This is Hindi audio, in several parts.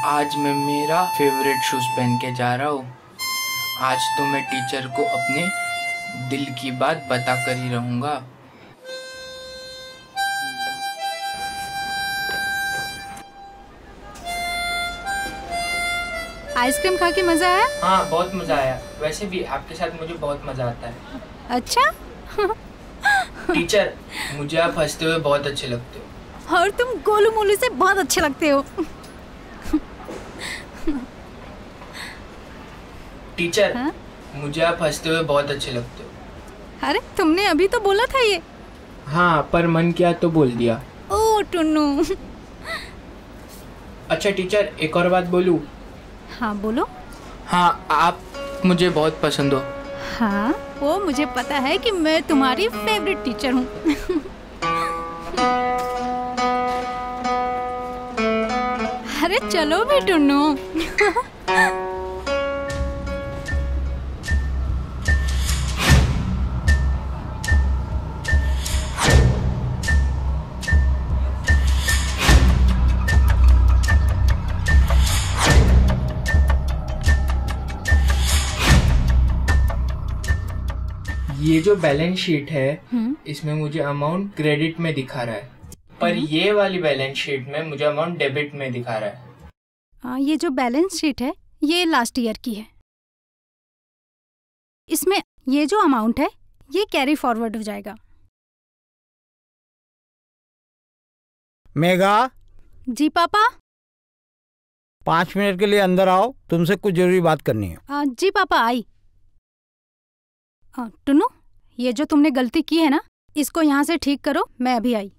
आज मैं मेरा फेवरेट शूज पहन के जा रहा हूँ। आज तो मैं टीचर को अपने दिल की बात बता कर ही रहूँगा। आइसक्रीम खा के मजा आया? हाँ, बहुत मजा आया। वैसे भी आपके साथ मुझे बहुत मजा आता है। अच्छा। टीचर, मुझे आप हंसते हुए बहुत अच्छे लगते हो। और तुम गोलू मोलू से बहुत अच्छे लगते हो। टीचर, हाँ? मुझे आप हंसते हुए बहुत अच्छे लगते हो। अरे तुमने अभी तो बोला था ये। हाँ, पर मन किया तो बोल दिया। ओ टुन्नू। अच्छा टीचर, एक और बात बोलूं? हाँ बोलो। हाँ, आप मुझे बहुत पसंद हो। हाँ, वो मुझे पता है कि मैं तुम्हारी फेवरेट टीचर हूँ। अरे चलो भी टुन्नू। ये जो बैलेंस शीट है इसमें मुझे अमाउंट क्रेडिट में दिखा रहा है, पर ये वाली बैलेंस शीट में मुझे अमाउंट डेबिट में दिखा रहा है। ये जो बैलेंस शीट है ये लास्ट ईयर की है। इसमें ये जो अमाउंट है ये कैरी फॉरवर्ड हो जाएगा। मेघा। जी पापा। 5 मिनट के लिए अंदर आओ, तुमसे कुछ जरूरी बात करनी है। जी पापा आई। टुन्नू, ये जो तुमने गलती की है ना, इसको यहाँ से ठीक करो, मैं अभी आई।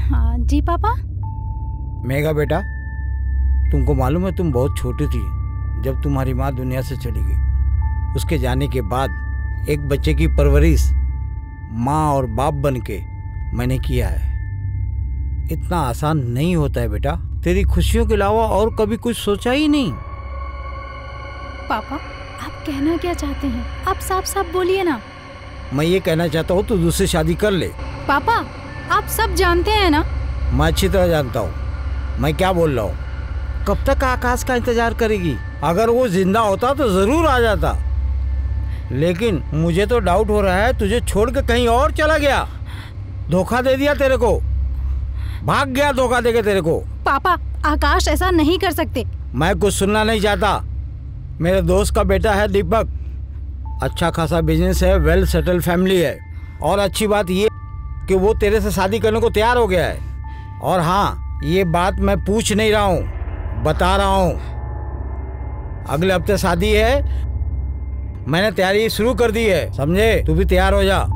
हाँ जी पापा। मेघा बेटा, तुमको मालूम है तुम बहुत छोटी थी जब तुम्हारी माँ दुनिया से चली गई। उसके जाने के बाद एक बच्चे की परवरिश माँ और बाप बन के मैंने किया है। इतना आसान नहीं होता है बेटा। तेरी खुशियों के अलावा और कभी कुछ सोचा ही नहीं। पापा, आप कहना क्या चाहते हैं? आप साफ साफ बोलिए ना। मैं ये कहना चाहता हूँ तू दूसरी शादी कर ले। पापा, आप सब जानते हैं ना। मैं अच्छी तरह जानता हूँ मैं क्या बोल रहा हूँ। कब तक आकाश का इंतजार करेगी? अगर वो जिंदा होता तो जरूर आ जाता, लेकिन मुझे तो डाउट हो रहा है तुझे छोड़ के कहीं और चला गया। धोखा दे दिया तेरे को, भाग गया धोखा देके तेरे को। पापा, आकाश ऐसा नहीं कर सकते। मैं कुछ सुनना नहीं चाहता। मेरे दोस्त का बेटा है दीपक, अच्छा खासा बिजनेस है, वेल सेटल फैमिली है, और अच्छी बात ये कि वो तेरे से शादी करने को तैयार हो गया है। और हाँ, ये बात मैं पूछ नहीं रहा हूँ, बता रहा हूँ। अगले हफ्ते शादी है, मैंने तैयारी शुरू कर दी है, समझे? तू भी तैयार हो जा।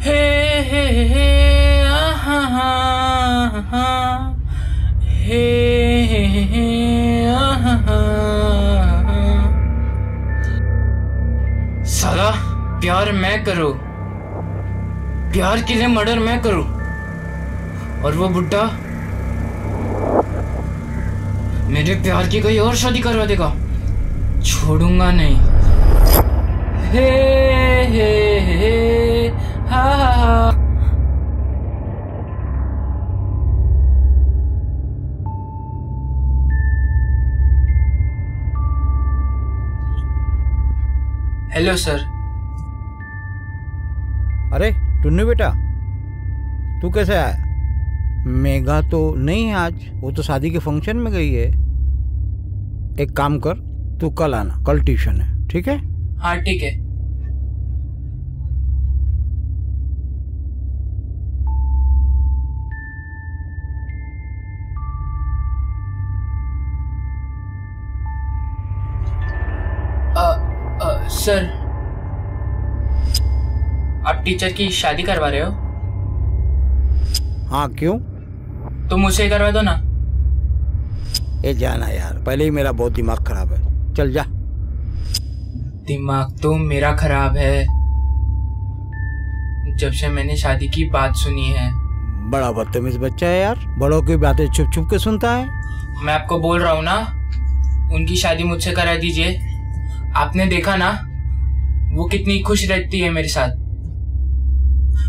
हे हे हे आहा हा, हे हे आहा। साला प्यार मैं करूं, प्यार के लिए मर्डर मैं करूं, और वो बुड्ढा मेरे प्यार की कोई और शादी करवा देगा। छोड़ूंगा नहीं। हे हे हे हा हा। Hello sir. अरे टुन्नू बेटा, तू कैसे आया? मेघा तो नहीं है आज, वो तो शादी के फंक्शन में गई है। एक काम कर, तू कल आना, कल ट्यूशन है, ठीक है? हाँ ठीक है। सर, आप टीचर की शादी करवा रहे हो? हाँ, क्यों? तो मुझसे करवा दो ना। ये जाना यार, पहले ही मेरा बहुत दिमाग खराब है, चल जा। दिमाग तो मेरा खराब है, जब से मैंने शादी की बात सुनी है। बड़ा बदतमीज बच्चा है यार, बड़ों की बातें छुप छुप के सुनता है। मैं आपको बोल रहा हूँ ना, उनकी शादी मुझसे करा दीजिए। आपने देखा ना वो कितनी खुश रहती है मेरे साथ,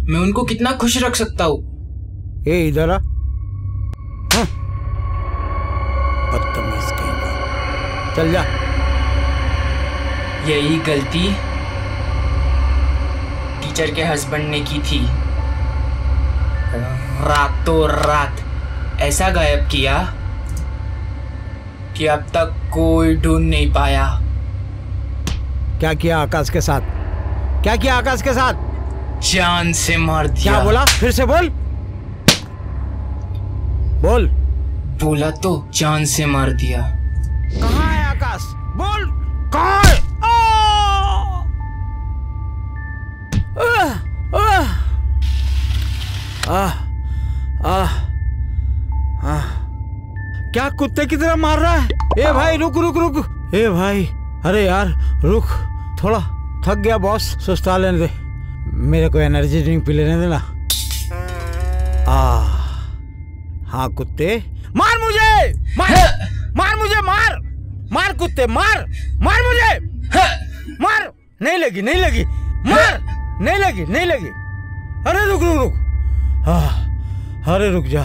मैं उनको कितना खुश रख सकता हूँ। ए इधर आ, बदतमीज कहेगा, चल जा। यही गलती टीचर के हस्बैंड ने की थी, रातों रात ऐसा गायब किया कि अब तक कोई ढूंढ नहीं पाया। क्या किया आकाश के साथ? क्या किया आकाश के साथ? जान से मार दिया। क्या बोला? फिर से बोल, बोल। बोला तो जान से मार दिया। कहाँ है आकाश? बोल, कहाँ है? क्या कुत्ते की तरह मार रहा है? ए भाई रुक रुक रुक, ए भाई, अरे यार रुक, थोड़ा थक गया बॉस, सुस्ता लेने दे, मेरे को एनर्जी ड्रिंक पी लेने देना। हाँ कुत्ते, मार मुझे, मार मार मुझे, मार मार कुत्ते, मार मार मुझे, मार। नहीं लगी, नहीं लगी, मार। नहीं लगी, नहीं लगी। अरे रुक रुक रुक, अरे रुक जा।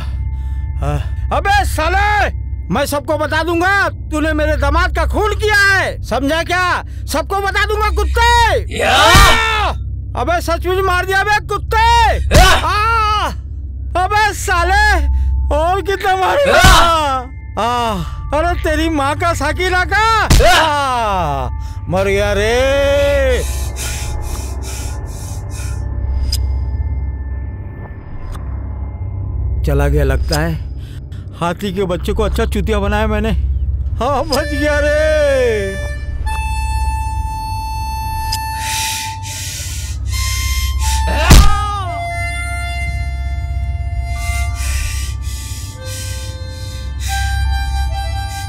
अबे साले, मैं सबको बता दूंगा तूने मेरे दामाद का खून किया है, समझा क्या? सबको बता दूंगा कुत्ते। अबे सचमुच मार दिया बे कुत्ते। अबे साले, और कितना मारूंगा? अरे तेरी माँ का साकिरा का मर गया रे। चला गया लगता है, हाथी के बच्चे को अच्छा चूतिया बनाया मैंने। हाँ बच गया रे।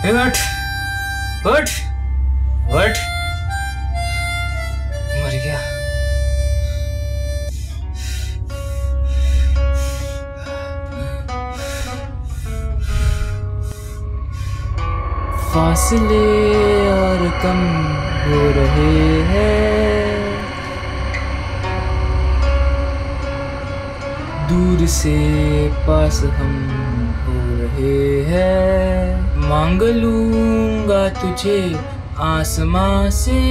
उठ उठ उठ, मर गया। फासले और कम हो रहे हैं, दूर से पास हम हो रहे हैं। मांग लूंगा तुझे आसमां से,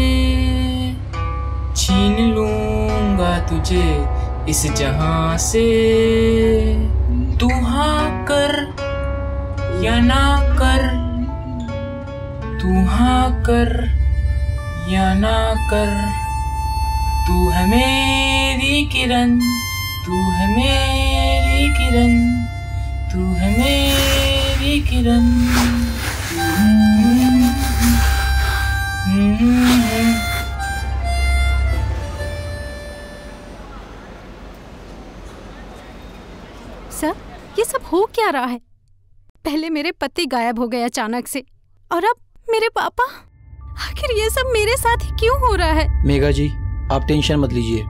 छीन लूंगा तुझे इस जहां से। तू हाँ कर या ना कर, तू हाँ कर या ना कर, तू है मेरी किरण, तू है मेरी किरण, तू है मेरी किरण। सर, ये सब हो क्या रहा है? पहले मेरे पति गायब हो गए अचानक से, और अब मेरे पापा। आखिर ये सब मेरे साथ ही क्यों हो रहा है? मेघा जी, आप टेंशन मत लीजिए,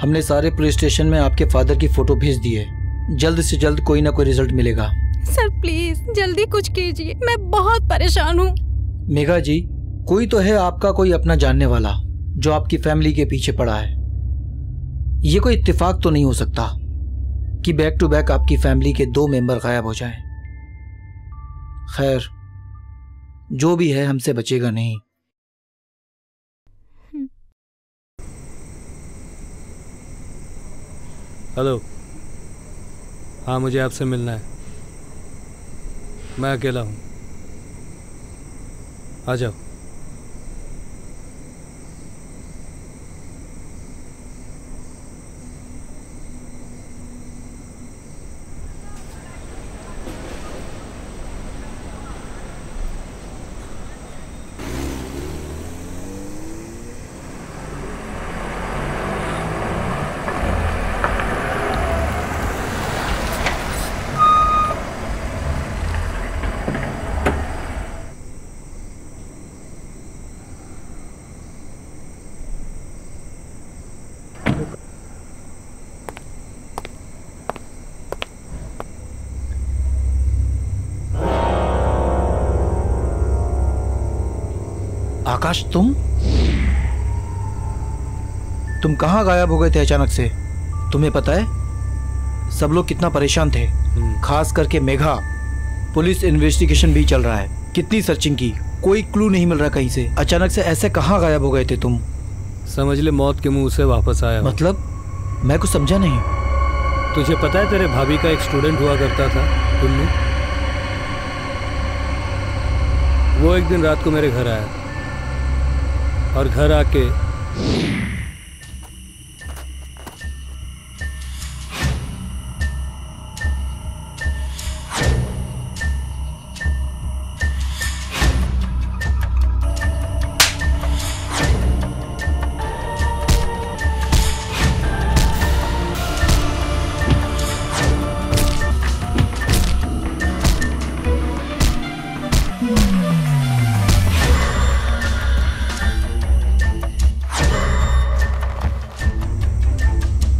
हमने सारे पुलिस स्टेशन में आपके फादर की फोटो भेज दी है। जल्द से जल्द कोई ना कोई रिजल्ट मिलेगा। सर प्लीज जल्दी कुछ कीजिए, मैं बहुत परेशान हूँ। मेघा जी, कोई तो है आपका कोई अपना जानने वाला जो आपकी फैमिली के पीछे पड़ा है। ये कोई इत्तेफाक तो नहीं हो सकता कि बैक टू बैक आपकी फैमिली के 2 मेंबर गायब हो जाएं। खैर, जो भी है हमसे बचेगा नहीं। हेलो, हाँ मुझे आपसे मिलना है, मैं अकेला हूँ, आ जाओ। आकाश, तुम कहाँ गायब हो गए थे अचानक से? तुम्हें पता है सब लोग कितना परेशान थे, खास करके मेघा। पुलिस इन्वेस्टिगेशन भी चल रहा है, कितनी सर्चिंग की, कोई क्लू नहीं मिल रहा कहीं से। अचानक से ऐसे कहाँ गायब हो गए थे तुम? समझ ले मौत के मुंह से वापस आया। मतलब? मैं कुछ समझा नहीं। तुझे पता है तेरे भाभी का एक स्टूडेंट हुआ करता था टुन्नू, वो एक दिन रात को मेरे घर आया और घर आके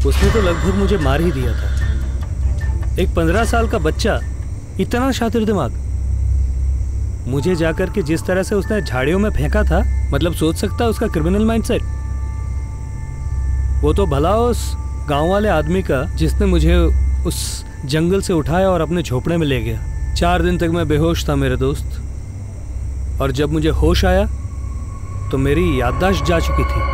उसने तो लगभग मुझे मार ही दिया था। एक 15 साल का बच्चा, इतना शातिर दिमाग। मुझे जाकर के जिस तरह से उसने झाड़ियों में फेंका था, मतलब सोच सकता है उसका क्रिमिनल माइंडसेट। वो तो भला उस गांव वाले आदमी का जिसने मुझे उस जंगल से उठाया और अपने झोपड़े में ले गया। 4 दिन तक मैं बेहोश था मेरे दोस्त, और जब मुझे होश आया तो मेरी याददाश्त जा चुकी थी।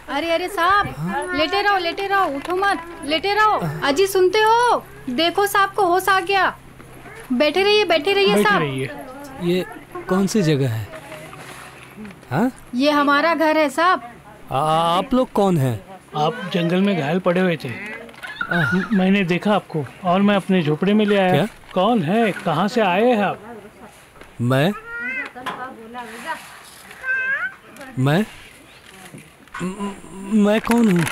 अरे अरे साहब, लेटे रहो, उठो मत, लेटे रहो। अजी सुनते हो? देखो साहब को होश आ गया। बैठे रहिए साहब। ये कौन सी जगह है? हाँ? ये हमारा घर है साहब। आप लोग कौन हैं? आप जंगल में घायल पड़े हुए थे। मैंने देखा आपको और मैं अपने झोपड़े में ले आया। क्या? कौन है? कहाँ से आए हैं आप? मैं कौन हूँ?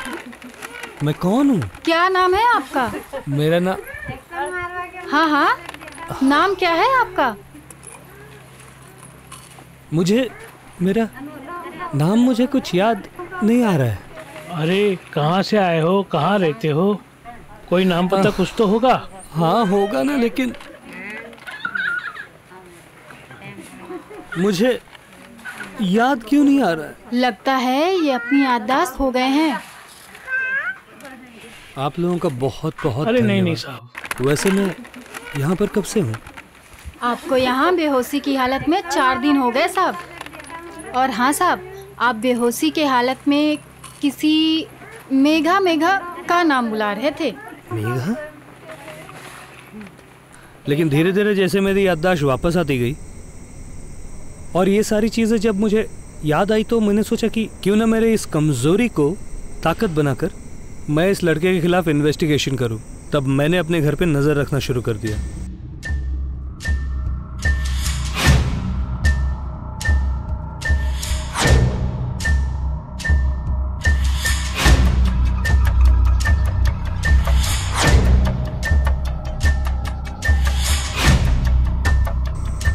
मैं कौन हूँ? क्या नाम है आपका? मेरा नाम? हाँ, नाम क्या है आपका? मेरा नाम मुझे कुछ याद नहीं आ रहा है। अरे कहाँ से आए हो? कहाँ रहते हो? कोई नाम पता कुछ तो होगा। हाँ होगा ना, लेकिन मुझे याद क्यों नहीं आ रहा है? लगता है ये अपनी याददाश्त हो गए हैं। आप लोगों का बहुत बहुत अरे नहीं धन्यवाद। साहब। वैसे मैं यहाँ पर कब से हूँ? आपको यहाँ बेहोशी की हालत में 4 दिन हो गए साहब। और हाँ साहब, आप बेहोशी के हालत में किसी मेघा का नाम बुला रहे थे। मेघा? लेकिन धीरे धीरे जैसे मेरी याददाश्त वापस आती गई और ये सारी चीज़ें जब मुझे याद आई, तो मैंने सोचा कि क्यों ना मेरे इस कमज़ोरी को ताकत बनाकर मैं इस लड़के के खिलाफ इन्वेस्टिगेशन करूं। तब मैंने अपने घर पे नज़र रखना शुरू कर दिया।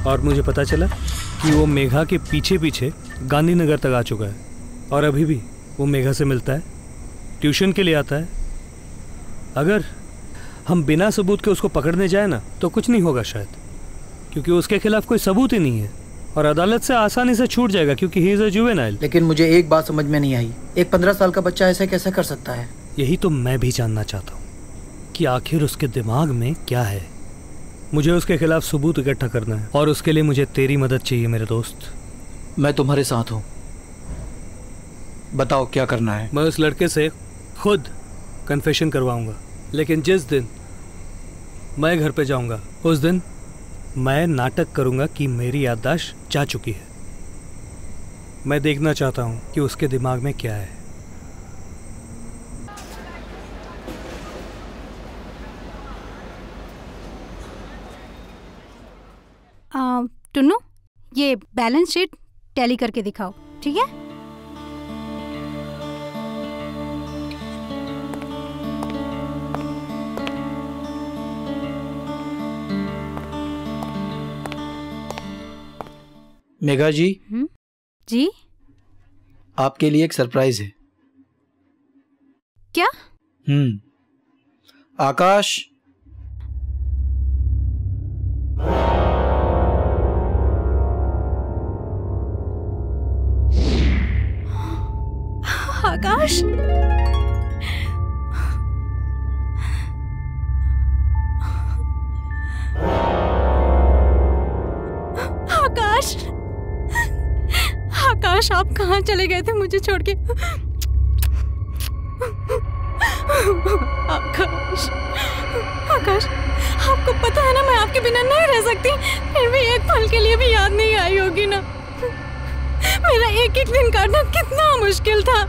और मुझे पता चला कि वो मेघा के पीछे पीछे गांधीनगर तक आ चुका है और अभी भी वो मेघा से मिलता है, ट्यूशन के लिए आता है। अगर हम बिना सबूत के उसको पकड़ने जाए ना तो कुछ नहीं होगा शायद, क्योंकि उसके खिलाफ कोई सबूत ही नहीं है और अदालत से आसानी से छूट जाएगा क्योंकि ही इज अ जुवेनाइल। लेकिन मुझे एक बात समझ में नहीं आई, एक 15 साल का बच्चा ऐसा कैसे कर सकता है? यही तो मैं भी जानना चाहता हूँ कि आखिर उसके दिमाग में क्या है। मुझे उसके खिलाफ सबूत इकट्ठा करना है और उसके लिए मुझे तेरी मदद चाहिए मेरे दोस्त। मैं तुम्हारे साथ हूँ, बताओ क्या करना है। मैं उस लड़के से खुद कन्फेशन करवाऊंगा, लेकिन जिस दिन मैं घर पे जाऊंगा उस दिन मैं नाटक करूंगा कि मेरी याददाश्त जा चुकी है। मैं देखना चाहता हूं कि उसके दिमाग में क्या है। ये बैलेंस शीट टैली करके दिखाओ, ठीक है? मेघा जी। जी? आपके लिए एक सरप्राइज है। क्या? आकाश। आकाश, आकाश, आकाश, आप कहाँ चले गए थे मुझे छोड़ के? आकाश, आकाश, आपको पता है ना मैं आपके बिना नहीं रह सकती, फिर भी एक पल के लिए भी याद नहीं आई होगी ना? मेरा एक एक दिन काटना कितना मुश्किल था।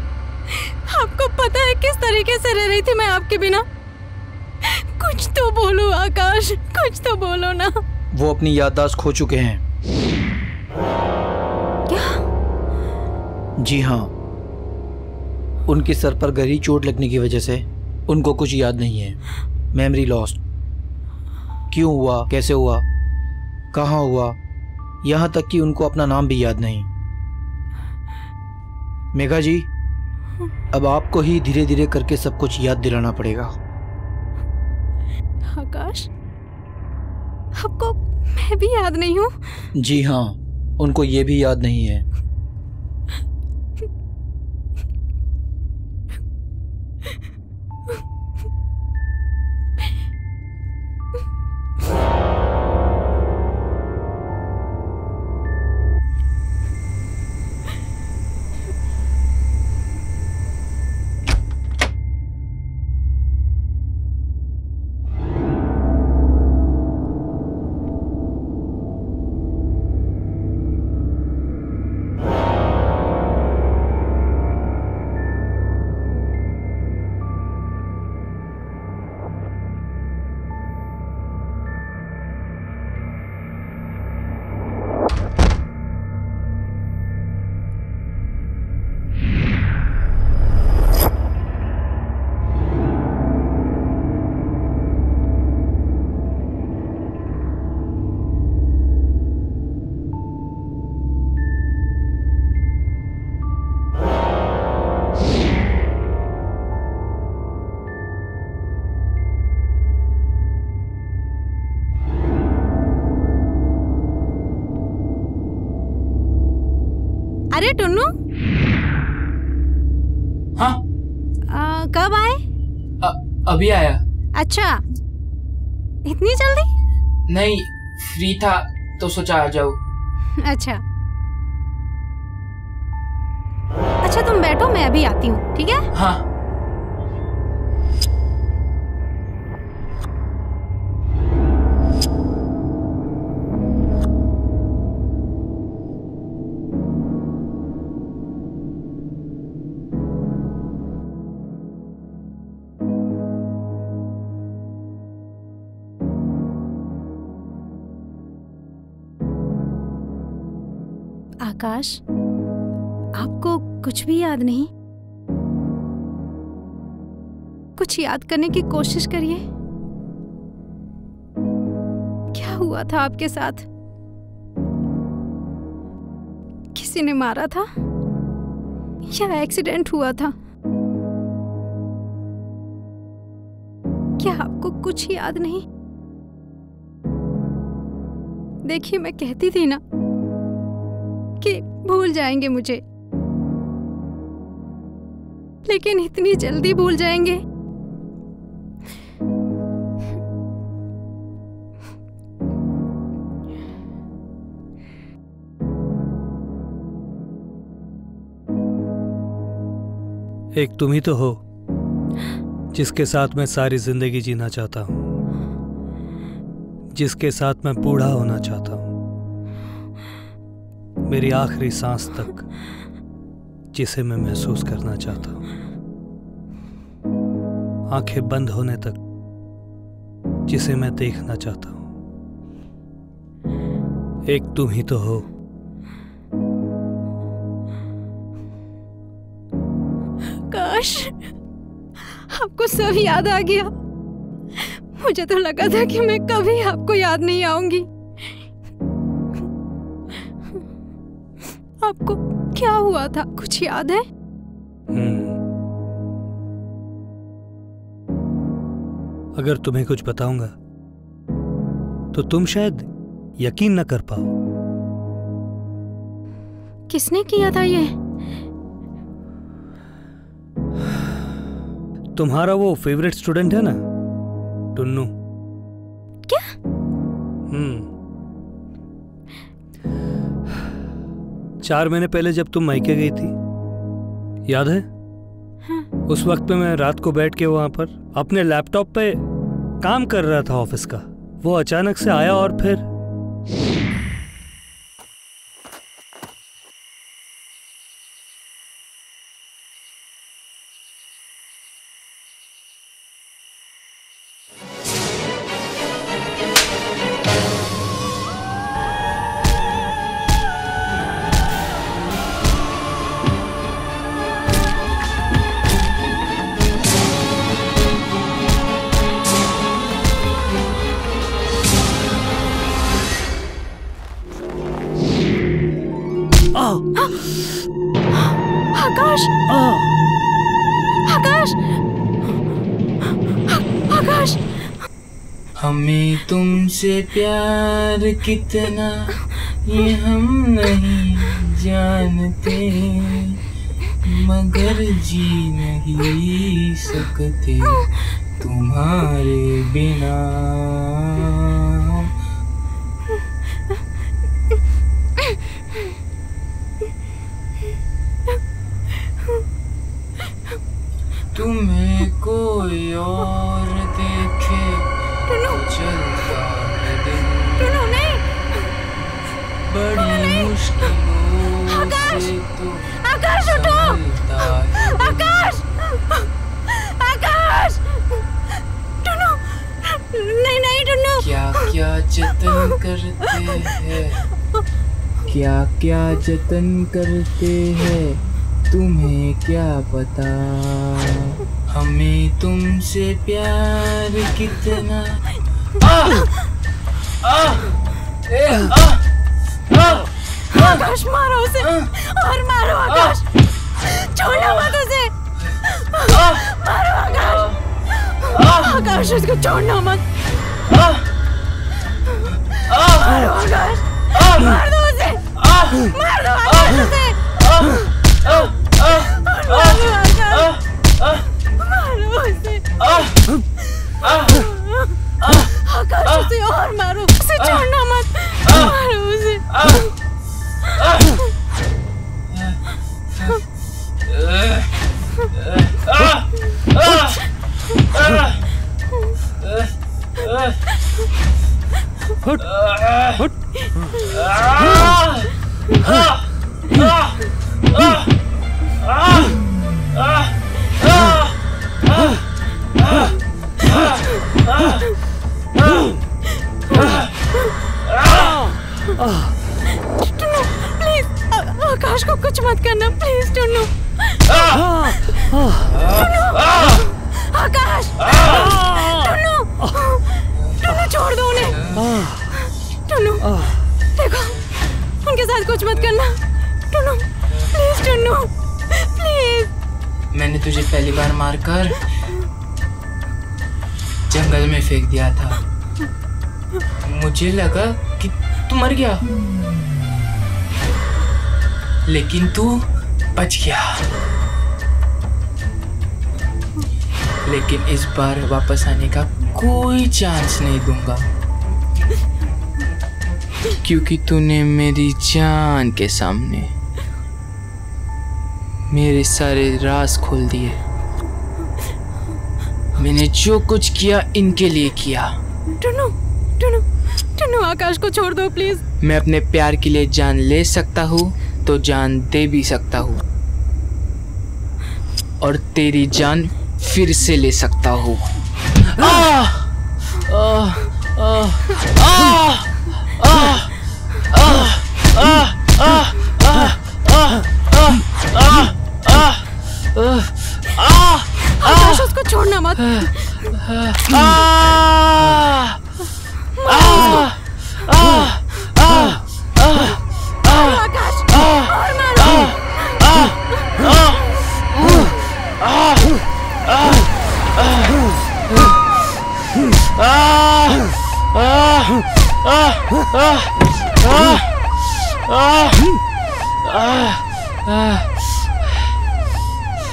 आपको पता है किस तरीके से रह रही थी मैं आपके बिना? कुछ तो बोलो आकाश, कुछ तो बोलो ना। वो अपनी याददाश्त खो चुके हैं। क्या? जी हाँ, उनके सर पर गहरी चोट लगने की वजह से उनको कुछ याद नहीं है। Memory lost. क्यों हुआ, कैसे हुआ, कहाँ हुआ, यहाँ तक कि उनको अपना नाम भी याद नहीं। मेघा जी, अब आपको ही धीरे धीरे करके सब कुछ याद दिलाना पड़ेगा। आकाश, आपको मैं भी याद नहीं हूँ? जी हाँ, उनको ये भी याद नहीं है। अरे टुन्नू, हाँ? कब आए? अभी आया। अच्छा, इतनी जल्दी? नहीं, फ्री था तो सोचा आ जाओ। अच्छा अच्छा, तुम बैठो, मैं अभी आती हूँ, ठीक है? हाँ। आकाश, आपको कुछ भी याद नहीं? कुछ याद करने की कोशिश करिए। क्या हुआ था आपके साथ? किसी ने मारा था या एक्सीडेंट हुआ था? क्या आपको कुछ याद नहीं? देखिए, मैं कहती थी ना कि भूल जाएंगे मुझे, लेकिन इतनी जल्दी भूल जाएंगे? एक तुम ही तो हो जिसके साथ मैं सारी जिंदगी जीना चाहता हूं, जिसके साथ मैं बूढ़ा होना चाहता हूं, मेरी आखिरी सांस तक, जिसे मैं महसूस करना चाहता हूं, आंखें बंद होने तक, जिसे मैं देखना चाहता हूं। एक तुम ही तो हो आकाश, आपको सब याद आ गया। मुझे तो लगा था कि मैं कभी आपको याद नहीं आऊंगी। आपको क्या हुआ था, कुछ याद है? अगर तुम्हें कुछ बताऊंगा तो तुम शायद यकीन न कर पाओ। किसने किया था ये? तुम्हारा वो फेवरेट स्टूडेंट है ना, टुन्नू। क्या? 4 महीने पहले जब तुम मायके गई थी, याद है? हाँ। उस वक्त पे मैं रात को बैठ के वहां पर अपने लैपटॉप पे काम कर रहा था ऑफिस का। वो अचानक से आया और फिर आकाश! आकाश! आकाश! हमें तुमसे प्यार कितना ये हम नहीं जानते, मगर जी नहीं सकते तुम्हारे बिना। तुम्हें कोई और देखे तो चलता है दिन, बड़ी मुश्किलों से तो आकाश उठो! आकाश! आकाश! टुन्नू! नहीं नहीं टुन्नू! क्या क्या जतन करते हैं, क्या क्या जतन करते हैं, तुम्हें क्या पता। हमें तुमसे प्यार कितना। आकाश मारो उसे और मारो आकाश, छोड़ो मत उसे, मारो आकाश, आकाश उसको छोड़ना मत, मारो आकाश, मार दो उसे, मार दो आकाश उसे, मारो आकाश, मारो उसे, आकाश उसे और मारो, उसे छोड़ना मत, मारो उसे। हट हट टुन्नू प्लीज, आकाश को कुछ मत करना प्लीज टुन्नू। आकाश! टुन्नू! टुन्नू छोड़ दो उन्हें। टुन्नू देखो, उनके साथ कुछ मत करना टुन्नू, प्लीज टुन्नू प्लीज। मैंने तुझे पहली बार मारकर जंगल में फेंक दिया था, मुझे लगा कि तू मर गया, लेकिन तू बच गया। लेकिन इस बार वापस आने का कोई चांस नहीं दूंगा, क्योंकि तूने मेरी जान के सामने मेरे सारे राज खोल दिए। मैंने जो कुछ किया इनके लिए किया। टुन्नू टुन्नू टुन्नू आकाश को छोड़ दो प्लीज। मैं अपने प्यार के लिए जान ले सकता हूँ तो जान दे भी सकता हूँ, और तेरी जान फिर से ले सकता हूँ। मत। आकाश, और मारो।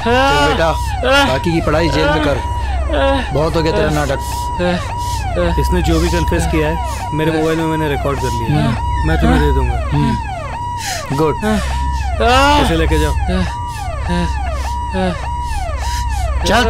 चल बेटा, बाकी की पढ़ाई जेल में कर। बहुत हो गया तेरा नाटक। इसने जो भी कन्फेस किया है मेरे मोबाइल में मैंने रिकॉर्ड कर लिया है। मैं तुम्हें दे दूंगा। गुड। इसे लेके जाओ। चल।